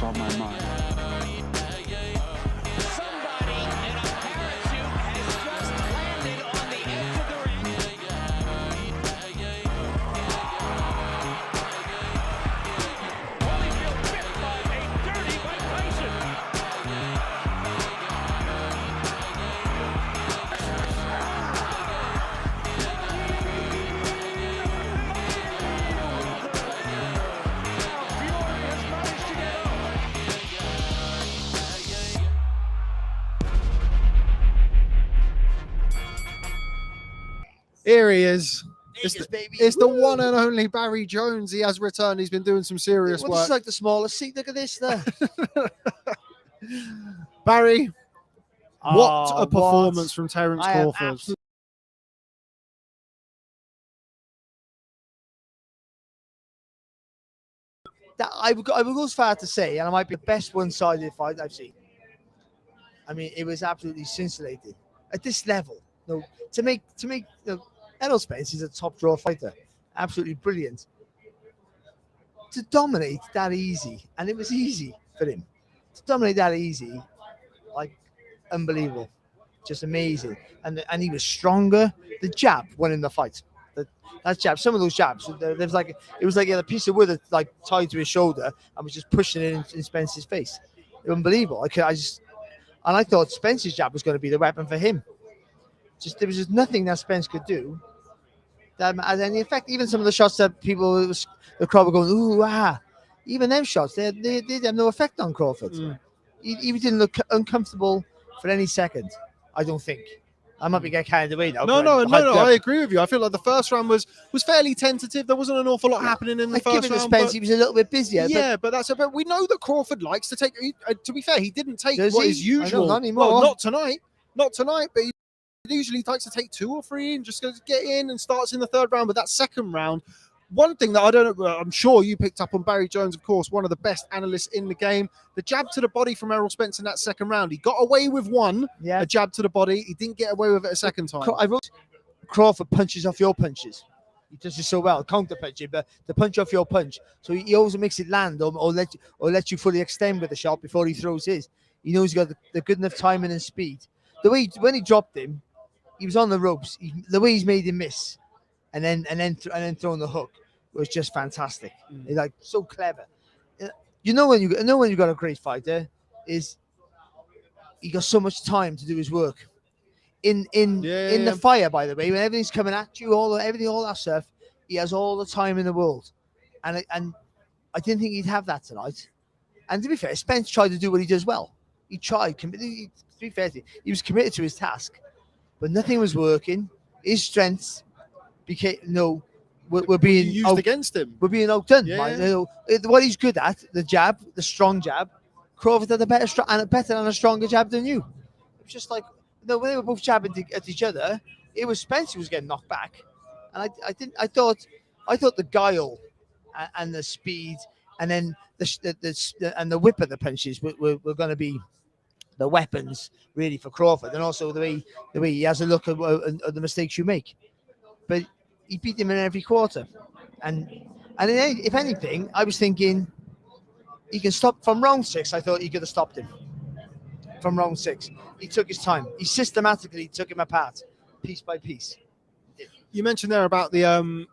on my mind. Somebody in a parachute has just landed on the edge of the ring. Holyfield bit by a dirty Mike Tyson. Here he is. Baby. It's the one and only Barry Jones. He has returned. He's been doing some serious Well, this work. is like the smallest seat. Look at this there. Barry, what Oh, a performance what? from Terence I am Crawford. absolutely- That I would go as far to say, and it might be the best one-sided fight I've seen. I mean, it was absolutely scintillating at this level. No, to make Errol Spence is a top draw fighter, absolutely brilliant. To dominate that easy, and it was easy for him to dominate that easy, like unbelievable, just amazing. And he was stronger. The jab won in the fight. That jab, some of those jabs, it was like he had a piece of wood like tied to his shoulder and was just pushing it in Spence's face. Unbelievable. I thought Spence's jab was going to be the weapon for him. There was just nothing that Spence could do that had any effect. Even some of the shots that the crowd were going, ooh, ah, even them shots, they had no effect on Crawford. He didn't look uncomfortable for any second, I don't think. I might be getting carried away now. No, I agree with you. I feel like the first round was fairly tentative. There wasn't an awful lot happening in the first give it to round. Spence, he was a little bit busier. Yeah, but we know that Crawford likes to take. To be fair, he didn't take Does what he? is usual. Not anymore. Well, not tonight, but he usually likes to take 2 or 3 and just get in and starts in the third round. But that second round, one thing that I'm sure you picked up on Barry Jones, of course, one of the best analysts in the game. The jab to the body from Errol Spence in that second round. He got away with one, a jab to the body. He didn't get away with it a second time. I wrote Crawford punches off your punches. He does it so well, counter punching, but the punch off your punch. So he always makes it land or let you fully extend with the shot before he throws his. He knows he's got the good enough timing and speed. The way when he dropped him, he was on the ropes. The way he's made him miss, and then throwing the hook was just fantastic. He's like so clever. You know when you got a great fighter is he got so much time to do his work. In the fire, by the way, when everything's coming at you, all that stuff, he has all the time in the world, and I didn't think he'd have that tonight. And to be fair, Spence tried to do what he does well. He tried. To be fair, he was committed to his task, but nothing was working. His strengths were being used against him. We're being outdone. Yeah. What he's good at, the jab, the strong jab. Crawford had a better and a stronger jab than you. It was just like when they were both jabbing at each other, it was Spence who was getting knocked back, and I thought the guile and the speed, and then the whip of the punches were going to be the weapons really for Crawford, and also the way he has a look at the mistakes you make. But he beat him in every quarter, and if anything, I was thinking he can stop from round 6. I thought he could have stopped him from round 6. He took his time. He systematically took him apart, piece by piece. You mentioned there about the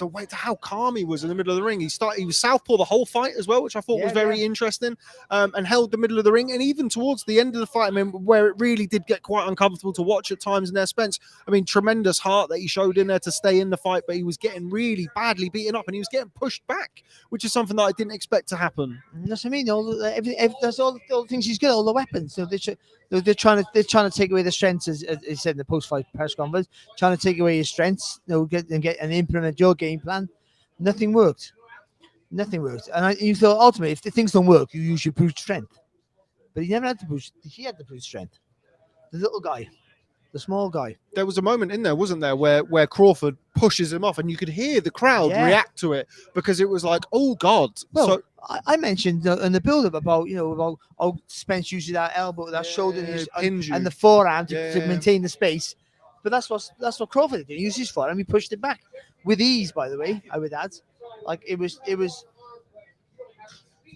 way to how calm he was in the middle of the ring. He was southpaw the whole fight as well, which I thought was very interesting, and held the middle of the ring. And even towards the end of the fight, I mean, where it really did get quite uncomfortable to watch at times in there, Spence, I mean, tremendous heart that he showed in there to stay in the fight, but he was getting really badly beaten up and he was getting pushed back, which is something that I didn't expect to happen. That's what I mean. That's all the things he's got, all the weapons. So they're trying to take away the strengths, as he said in the post-fight press conference, trying to take away his strengths, get and implement your game plan. Nothing worked. And you thought ultimately, if the things don't work, you use your brute strength. But he never had to push. He had the brute strength. The little guy, the small guy. There was a moment in there, wasn't there, where Crawford pushes him off, and you could hear the crowd react to it because it was like, oh God. Well, so I mentioned in the build-up about Spence using that elbow, that shoulder, and the forearm to maintain the space. But that's what Crawford did. He used his forearm. He pushed it back with ease. By the way, I would add, like it was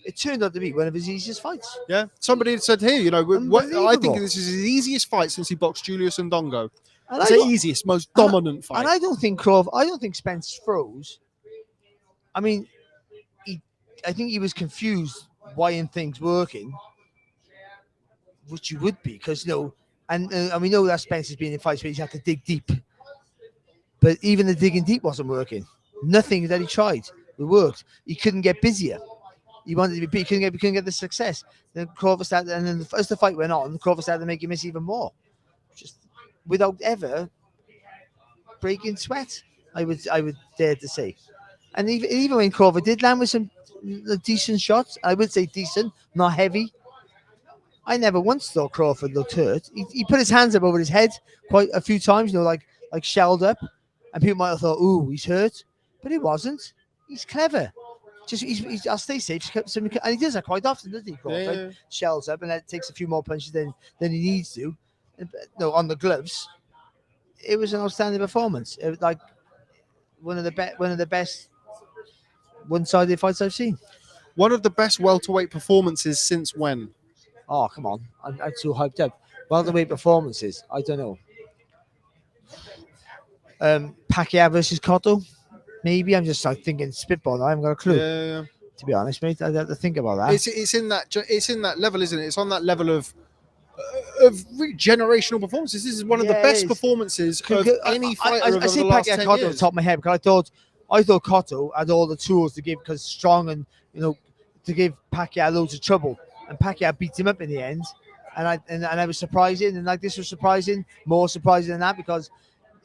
it turned out to be one of his easiest fights. Yeah, somebody had said here, what I think Unbelievable. this is his easiest fight since he boxed Julius Ndongo. And It's the easiest, most dominant fight. And I don't think Spence froze. I mean, I think he was confused why in things working, which you would be, because and we know that Spence has been in fights where he's had to dig deep, but even the digging deep wasn't working. Nothing that he tried worked. He couldn't get busier. He wanted to be big. He couldn't get the success. Then Crawford started, and then as the fight went on, Crawford started to make him miss even more, just without ever breaking sweat. I would dare to say, and even when Crawford did land with some decent shots, I would say decent, not heavy. I never once thought Crawford looked hurt. He put his hands up over his head quite a few times, like shelled up, and people might have thought, "Ooh, he's hurt," but he wasn't. He's clever. Just he's I'll stay safe, and he does that quite often, doesn't he? Crawford shells up and then takes a few more punches than he needs to. On the gloves, it was an outstanding performance. It was like one of the best one-sided fights I've seen. One of the best welterweight performances since when? Oh, come on. I'm too hyped up. Welterweight performances. I don't know. Pacquiao versus Cotto. Maybe. I'm just thinking spitball. I haven't got a clue. Yeah. To be honest, mate. I'd have to think about that. It's in that level, isn't it? It's on that level of generational performances. This is one of the best performances of any fighter over the last 10 years. I say Pacquiao Cotto on the top of my head because I thought Cotto had all the tools to give, because strong and to give Pacquiao loads of trouble, and Pacquiao beat him up in the end, and I was surprising, and this was surprising, more surprising than that, because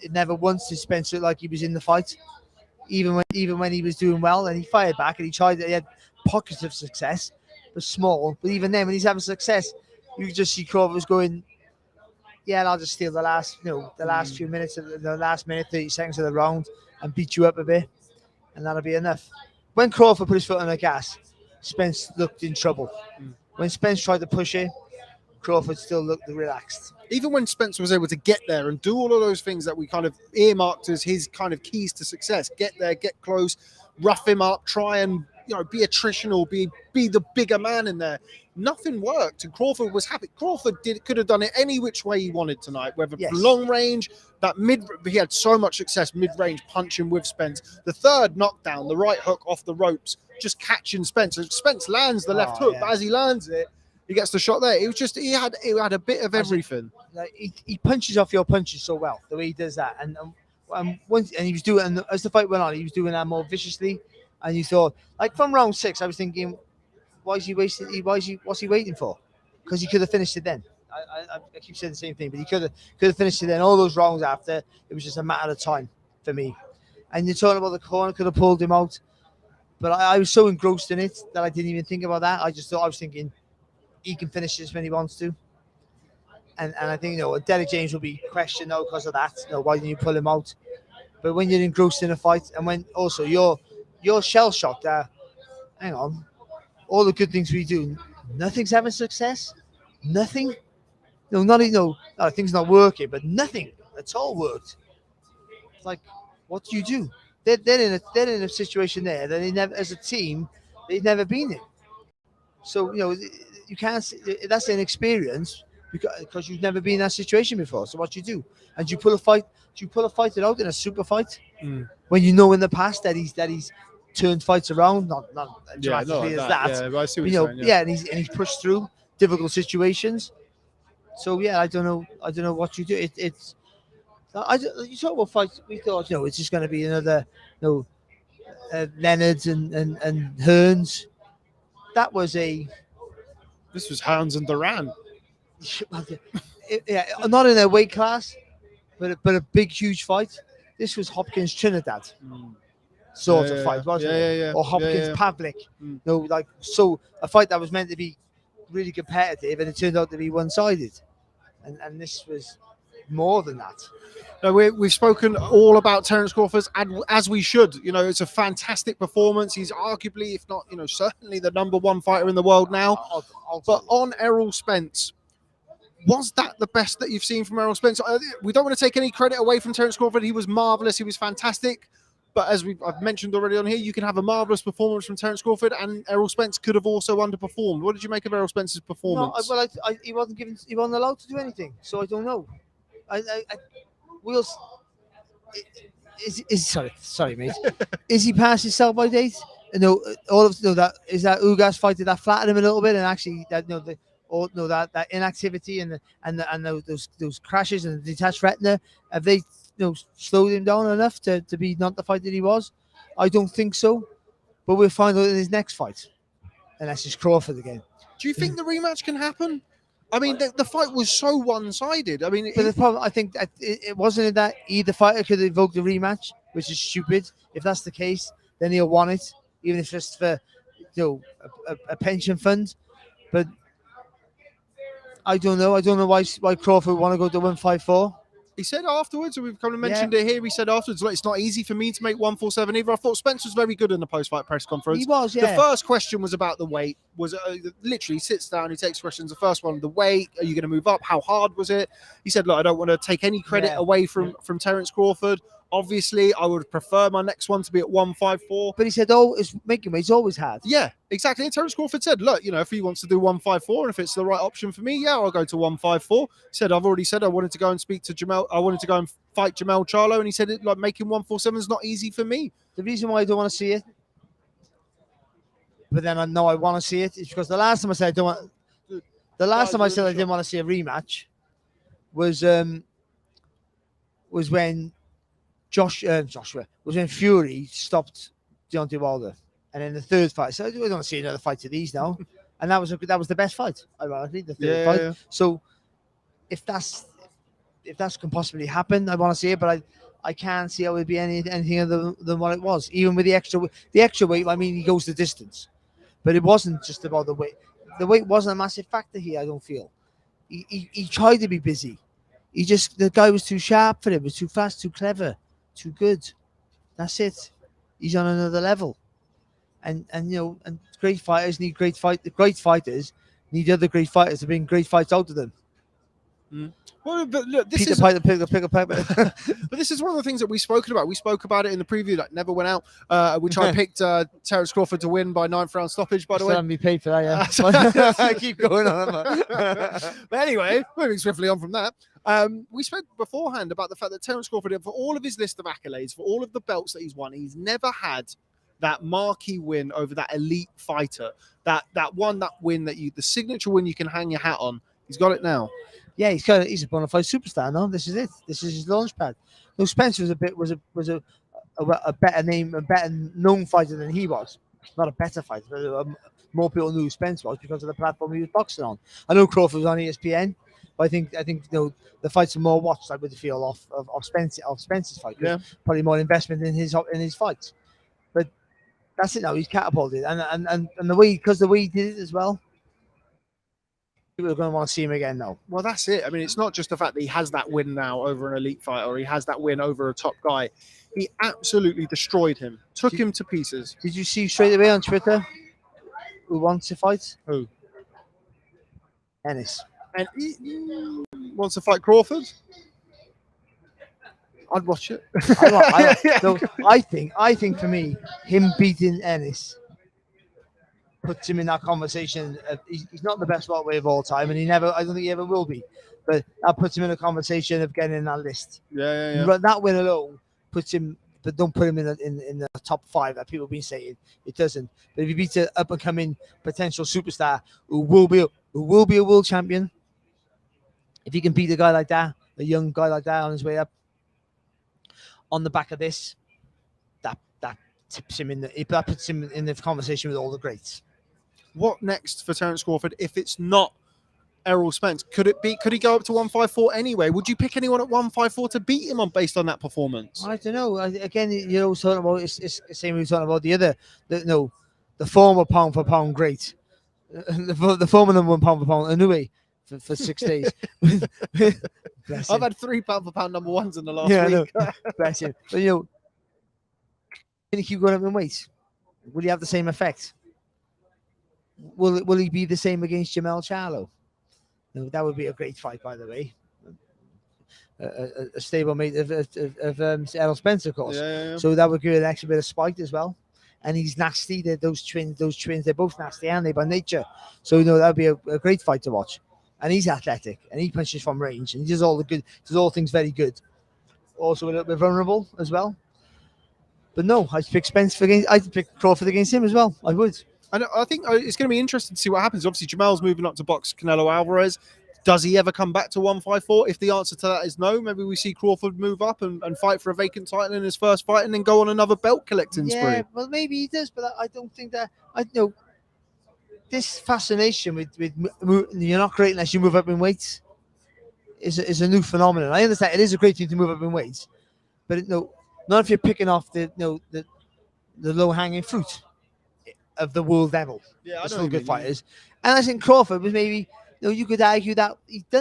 it never once did Spence look like he was in the fight, even when he was doing well, and he fired back and he had pockets of success, but small. But even then, when he's having success, you could just see Crawford was going, yeah, and I'll just steal the last few minutes, the last minute, 30 seconds of the round, and beat you up a bit, and that'll be enough. When Crawford put his foot on the gas, Spence looked in trouble. When Spence tried to push it, Crawford still looked relaxed. Even when Spence was able to get there and do all of those things that we kind of earmarked as his kind of keys to success, get there, get close, rough him up, try and be attritional, be the bigger man in there. Nothing worked, and Crawford was happy. Crawford could have done it any which way he wanted tonight, whether long range, he had so much success mid-range punching with Spence. The third knockdown, the right hook off the ropes, just catching Spence. And Spence lands the left hook, but as he lands it, he gets the shot there. It was just he had a bit of everything. He punches off your punches so well, the way he does that, and he was doing, and as the fight went on, he was doing that more viciously. And you thought, from round 6, I was thinking, what's he waiting for? Because he could have finished it then. I keep saying the same thing, but he could have finished it then. All those rounds after, it was just a matter of time for me. And you're talking about the corner could have pulled him out, but I was so engrossed in it that I didn't even think about that. I was thinking, he can finish this when he wants to. And I think Derek James will be questioned now because of that. Why didn't you pull him out? But when you're engrossed in a fight, and when also you're shell shocked that, hang on, all the good things we do, nothing's having success. Nothing. Things not working, but nothing at all worked. It's like, what do you do? They're in a situation there that they never, as a team, they've never been in. So you can't. That's an experience because you've never been in that situation before. So what you do, and you pull a fight. Do you pull a fight out in a super fight when you know in the past that he's turned fights around, not dramatically as that. Yeah, but I see what you're saying, and he's pushed through difficult situations. So I don't know what you do. You talk about fights. We thought it's just going to be another Leonard's and Hearns. This was Hearns and Duran. Not in their weight class, but a big, huge fight. This was Hopkins Trinidad sort of fight, wasn't it? Or Hopkins Pavlik. So a fight that was meant to be really competitive, and it turned out to be one-sided. And this was more than that. No, we've spoken all about Terence Crawford, as we should. It's a fantastic performance. He's arguably, if not, certainly the #1 fighter in the world now. But on Errol Spence, was that the best that you've seen from Errol Spence? We don't want to take any credit away from Terence Crawford. He was marvelous. He was fantastic. But as I've mentioned already on here, you can have a marvellous performance from Terence Crawford, and Errol Spence could have also underperformed. What did you make of Errol Spence's No, performance? he wasn't allowed to do anything, so I don't know. We'll. Sorry, mate. Is he past his sell-by date? No, all of that is that Ugas fight that flattered him a little bit, and actually that that inactivity and those crashes and the detached retina, have they slowed him down enough to be not the fight that he was? I don't think so, but we'll find out in his next fight, unless it's Crawford again. Do you think the rematch can happen? I mean, the fight was so one-sided. I mean, But the problem, I think, that it wasn't that either fighter could invoke the rematch, which is stupid. If that's the case, then he'll want it, even if it's for a pension fund. But I don't know. I don't know why Crawford would want to go to 154. he said afterwards, and we've kind of mentioned it here, he said afterwards, like, it's not easy for me to make 147 either. I thought Spence was very good in the post-fight press conference. He was, yeah. The first question was about the weight. Was literally sits down, he takes questions. The first one, the weight, are you going to move up? How hard was it? He said, look, I don't want to take any credit away from Terence Crawford. Obviously, I would prefer my next one to be at 154. But he said, oh, it's making weight. He's always had. Yeah, exactly. And Terence Crawford said, look, if he wants to do 154 and if it's the right option for me, yeah, I'll go to 154. He said, I've already said I wanted to go and speak to Jamel. I wanted to go and fight Jamel Charlo. And he said, making 147 is not easy for me. The reason why I don't want to see it, but then I know I want to see it, is because the last time I said I don't want. The last time I said I didn't want to see a rematch was when was when Fury stopped Deontay Wilder, and then the third fight. So I don't want to see another fight of these now, and that was the best fight, ironically, the third fight. Yeah. So if that can possibly happen, I want to see it, but I can't see how it would be anything other than what it was, even with the extra weight. I mean, he goes the distance, but it wasn't just about the weight. The weight wasn't a massive factor here. I don't feel. He tried to be busy. The guy was too sharp for him. Was too fast, too clever, too good. That's it. He's on another level, and great fighters need great fighters need other great fighters to bring great fights out of them. Mm. Well, but look, this Peter is Piper, pick a but this is one of the things that we've spoken about. We spoke about it in the preview that never went out. Which I picked Terence Crawford to win by 9th round stoppage. By the way, be paid for that. Yeah, I keep going on. But anyway, moving swiftly on from that. We spoke beforehand about the fact that Terence Crawford, for all of his list of accolades, for all of the belts that he's won, he's never had that marquee win over that elite fighter. That win the signature win you can hang your hat on. He's got it now. Yeah, he's a bona fide superstar now. This is it. This is his launch pad. No, Spence was a better name, a better known fighter than he was. Not a better fighter, but more people knew who Spence was because of the platform he was boxing on. I know Crawford was on ESPN, but I think the fights are more watched. I would feel of Spence's fight. Yeah, probably more investment in his fights. But that's it now. He's catapulted, and the way he did it as well. People are going to want to see him again now. Well, that's it. I mean, it's not just the fact that he has that win now over an elite fighter, or he has that win over a top guy. He absolutely destroyed him, took him to pieces. Did you see straight away on Twitter who wants to fight? Who? Ennis. And he wants to fight Crawford? I'd watch it. I think for me, him beating Ennis puts him in that conversation. He's not the best welterweight of all time, and I don't think he ever will be. But that puts him in a conversation of getting in that list. Yeah. But that win alone puts him, but don't put him in the top 5 that people have been saying. It doesn't. But if he beats an up and coming potential superstar who will be a world champion, if he can beat a guy like that, a young guy like that on his way up, on the back of this, that puts him in the conversation with all the greats. What next for Terence Crawford if it's not Errol Spence? Could he go up to 154 anyway? Would you pick anyone at 154 to beat him based on that performance? I don't know. Again, you're talking about it's the same we were talking about the former pound for pound great, the former number 1 pound for pound anyway for 6 days. I've had 3 pound for pound number 1s in the last week. No, bless him. But can he keep going up in weight? Will he have the same effect? Will he be the same against Jamel Charlo? No, that would be a great fight, by the way. a stablemate of Errol Spence, of course. Yeah. So that would give it an extra bit of spite as well. And he's nasty. Those twins, they're both nasty, aren't they, by nature? So that would be a great fight to watch. And he's athletic, and he punches from range, and he does all things very good. Also a little bit vulnerable as well. But no, I'd pick I'd pick Crawford against him as well. I would. And I think it's going to be interesting to see what happens. Obviously, Jamal's moving up to box Canelo Alvarez. Does he ever come back to 154? If the answer to that is no, maybe we see Crawford move up and fight for a vacant title in his first fight and then go on another belt collecting spree. Yeah, well, maybe he does, but I don't think that. This fascination with you're not great unless you move up in weights is a new phenomenon. I understand it is a great thing to move up in weights, but not if you're picking off the low hanging fruit of the world level. Yeah, That's still good fighters. And I think Crawford was maybe you could argue that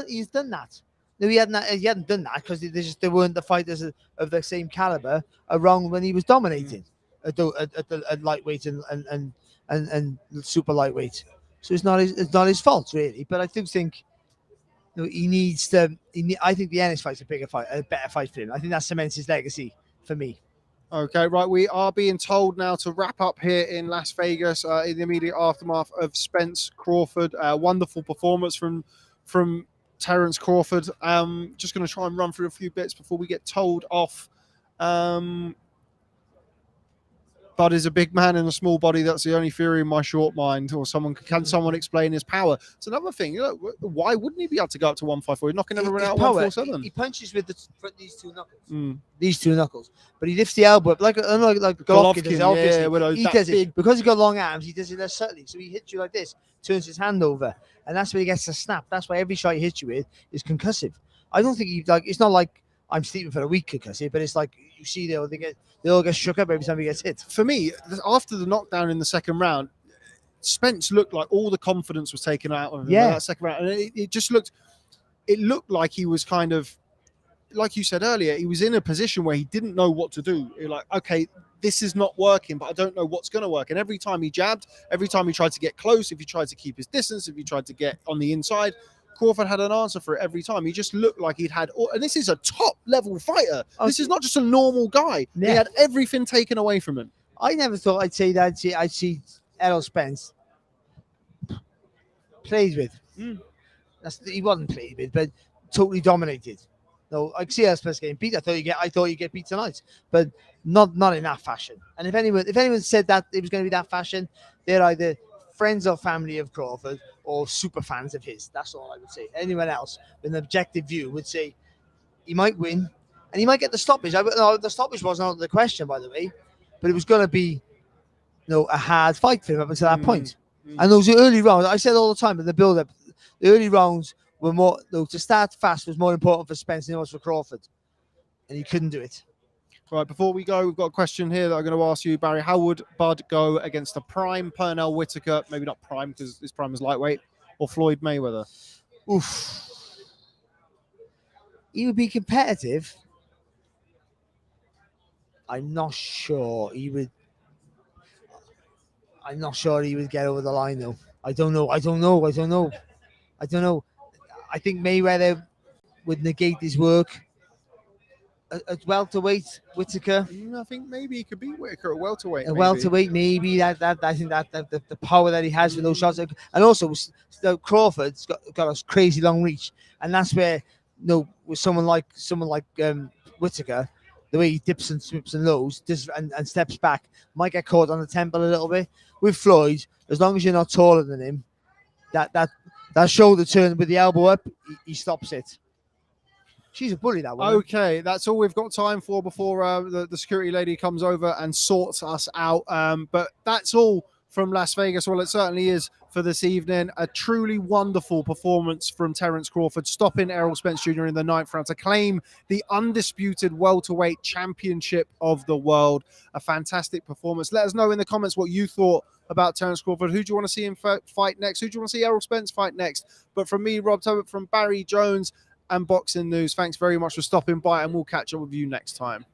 he's done that. No, he hadn't done that because there weren't the fighters of the same caliber around when he was dominating at lightweight and super lightweight. So it's not his fault really. But I do think he needs to. I think the Ennis fight's a better fight for him. I think that cements his legacy for me. Okay, right. We are being told now to wrap up here in Las Vegas in the immediate aftermath of Spence-Crawford. Wonderful performance from Terence Crawford. Just going to try and run through a few bits before we get told off. Bud is a big man in a small body. That's the only theory in my short mind. Or can someone explain his power? It's another thing. Why wouldn't he be able to go up to 154? He's knocking everyone out at 147. He punches with these two knuckles. These two knuckles. But he lifts the elbow up like Golovkin does. Obviously, he does it because he's got long arms. He does it less subtly. So he hits you like this, turns his hand over, and that's where he gets the snap. That's why every shot he hits you with is concussive. I don't think it's not like I'm sleeping for a week concussive, but it's like you see they all get shook up every time he gets hit. For me, after the knockdown in the second round, Spence looked like all the confidence was taken out of him in that second round. And it looked like he was kind of, like you said earlier, he was in a position where he didn't know what to do. You're like, okay, this is not working, but I don't know what's going to work. And every time he jabbed, every time he tried to get close, if he tried to keep his distance, if he tried to get on the inside, Crawford had an answer for it every time. He just looked like he'd had, and this is a top level fighter. This is not just a normal guy. Yeah. He had everything taken away from him. I never thought I'd say that. I'd see Errol Spence played with. He wasn't played with, but totally dominated. No, I see Errol Spence getting beat. I thought you'd get beat tonight, but not in that fashion. And if anyone said that it was going to be that fashion, they're either friends or family of Crawford or super fans of his. That's all I would say. Anyone else with an objective view would say he might win and he might get the stoppage. The stoppage wasn't out of the question, by the way, but it was going to be a hard fight for him up until that point. And those early rounds, I said all the time in the build-up, the early rounds were more, to start fast was more important for Spence than it was for Crawford. And he couldn't do it. Right, before we go, we've got a question here that I'm going to ask you, Barry. How would Bud go against a prime Pernell Whitaker? Maybe not prime because his prime is lightweight, or Floyd Mayweather? Oof. He would be competitive. I'm not sure he would get over the line, though. I don't know. I think Mayweather would negate his work. At welterweight, Whitaker. I think maybe he could beat Whitaker at welterweight. Welterweight, maybe. I think that the power that he has with those shots, and also Crawford's got a crazy long reach, and that's where with someone like Whitaker, the way he dips and swips and lows, and steps back, might get caught on the temple a little bit. With Floyd, as long as you're not taller than him, that shoulder turn with the elbow up, he stops it. She's a bully, that woman. Okay, that's all we've got time for before the security lady comes over and sorts us out. But that's all from Las Vegas. Well, it certainly is for this evening. A truly wonderful performance from Terence Crawford, stopping Errol Spence Jr. in the 9th round to claim the undisputed welterweight championship of the world. A fantastic performance. Let us know in the comments what you thought about Terence Crawford. Who do you want to see him fight next? Who do you want to see Errol Spence fight next? But from me, Rob Tebbutt, from Barry Jones and Boxing News, thanks very much for stopping by, and we'll catch up with you next time.